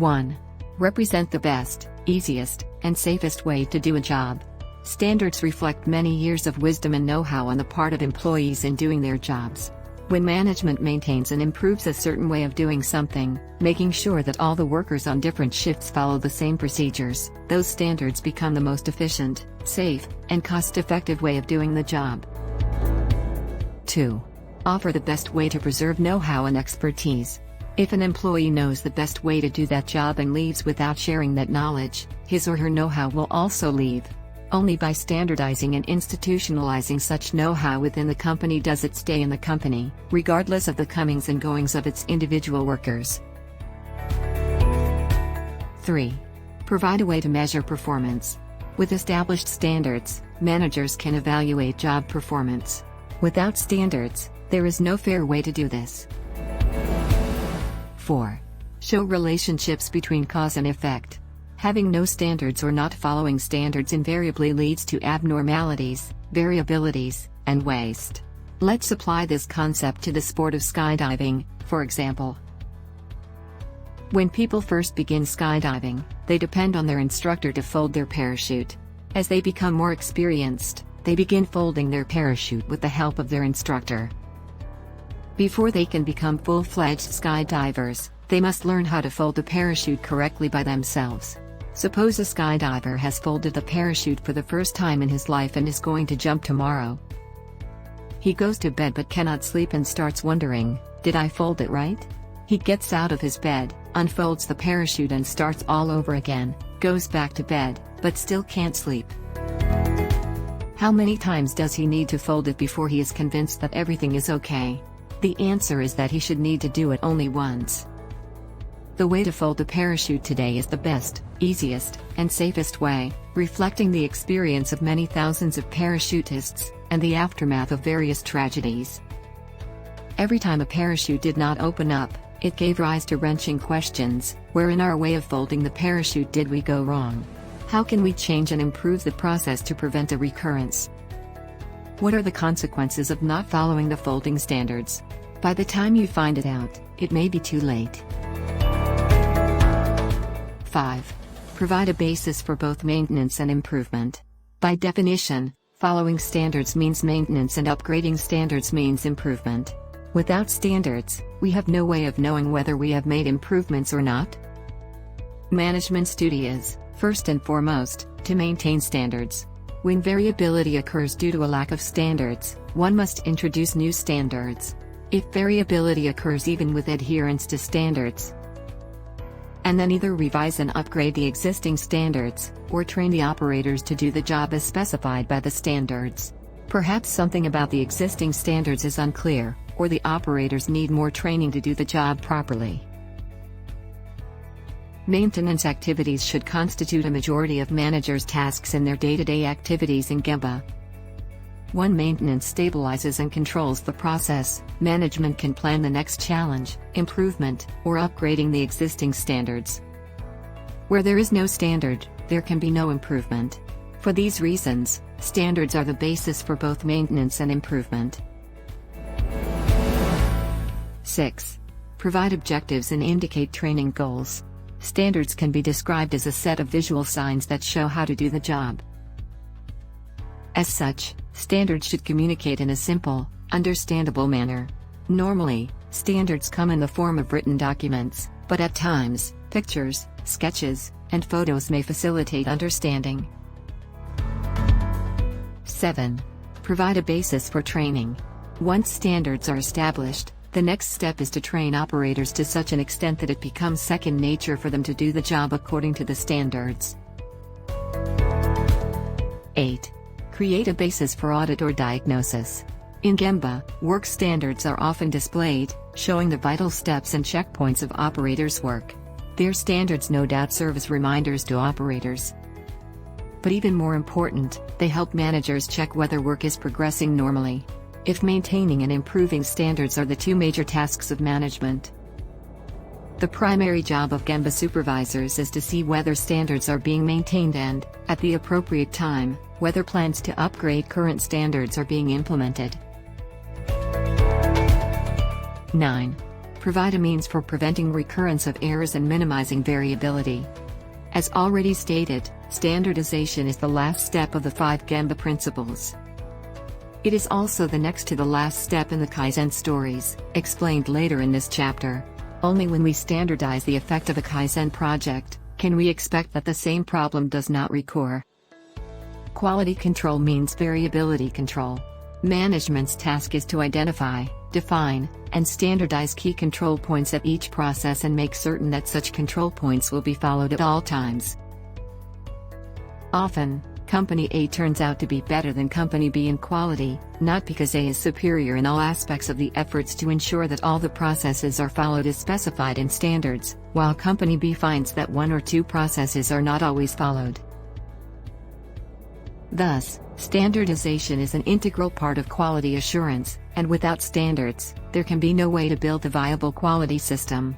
1. Represent the best, easiest, and safest way to do a job. Standards reflect many years of wisdom and know-how on the part of employees in doing their jobs. When management maintains and improves a certain way of doing something, making sure that all the workers on different shifts follow the same procedures, those standards become the most efficient, safe, and cost-effective way of doing the job. 2. Offer the best way to preserve know-how and expertise. If an employee knows the best way to do that job and leaves without sharing that knowledge, his or her know-how will also leave. Only by standardizing and institutionalizing such know-how within the company does it stay in the company, regardless of the comings and goings of its individual workers. 3. Provide a way to measure performance. With established standards, managers can evaluate job performance. Without standards, there is no fair way to do this. 4. Show relationships between cause and effect. Having no standards or not following standards invariably leads to abnormalities, variabilities, and waste. Let's apply this concept to the sport of skydiving, for example. When people first begin skydiving, they depend on their instructor to fold their parachute. As they become more experienced, they begin folding their parachute with the help of their instructor. Before they can become full-fledged skydivers, they must learn how to fold the parachute correctly by themselves. Suppose a skydiver has folded the parachute for the first time in his life and is going to jump tomorrow. He goes to bed but cannot sleep and starts wondering, did I fold it right? He gets out of his bed, unfolds the parachute and starts all over again, goes back to bed, but still can't sleep. How many times does he need to fold it before he is convinced that everything is okay? The answer is that he should need to do it only once. The way to fold a parachute today is the best, easiest, and safest way, reflecting the experience of many thousands of parachutists, and the aftermath of various tragedies. Every time a parachute did not open up, it gave rise to wrenching questions. Where in our way of folding the parachute did we go wrong? How can we change and improve the process to prevent a recurrence? What are the consequences of not following the folding standards? By the time you find it out, it may be too late. 5. Provide a basis for both maintenance and improvement. By definition, following standards means maintenance and upgrading standards means improvement. Without standards, we have no way of knowing whether we have made improvements or not. Management's duty is, first and foremost, to maintain standards. When variability occurs due to a lack of standards, one must introduce new standards. If variability occurs even with adherence to standards, and then either revise and upgrade the existing standards, or train the operators to do the job as specified by the standards. Perhaps something about the existing standards is unclear, or the operators need more training to do the job properly. Maintenance activities should constitute a majority of managers' tasks in their day-to-day activities in Gemba. When maintenance stabilizes and controls the process, management can plan the next challenge, improvement, or upgrading the existing standards. Where there is no standard, there can be no improvement. For these reasons, standards are the basis for both maintenance and improvement. 6. Provide objectives and indicate training goals. Standards can be described as a set of visual signs that show how to do the job. As such, standards should communicate in a simple, understandable manner. Normally, standards come in the form of written documents, but at times, pictures, sketches, and photos may facilitate understanding. 7. Provide a basis for training. Once standards are established, the next step is to train operators to such an extent that it becomes second nature for them to do the job according to the standards. 8. Create a basis for audit or diagnosis. In Gemba, work standards are often displayed, showing the vital steps and checkpoints of operators' work. Their standards no doubt serve as reminders to operators. But even more important, they help managers check whether work is progressing normally. If maintaining and improving standards are the two major tasks of management, the primary job of Gemba supervisors is to see whether standards are being maintained and, at the appropriate time, whether plans to upgrade current standards are being implemented. 9. provide a means for preventing recurrence of errors and minimizing variability. As already stated, standardization is the last step of the 5 Gemba principles. It is also the next to the last step in the Kaizen stories, explained later in this chapter. Only when we standardize the effect of a Kaizen project, can we expect that the same problem does not recur. Quality control means variability control. Management's task is to identify, define, and standardize key control points at each process and make certain that such control points will be followed at all times. Often, Company A turns out to be better than Company B in quality, not because A is superior in all aspects of the efforts to ensure that all the processes are followed as specified in standards, while Company B finds that 1 or 2 processes are not always followed. Thus, standardization is an integral part of quality assurance, and without standards, there can be no way to build a viable quality system.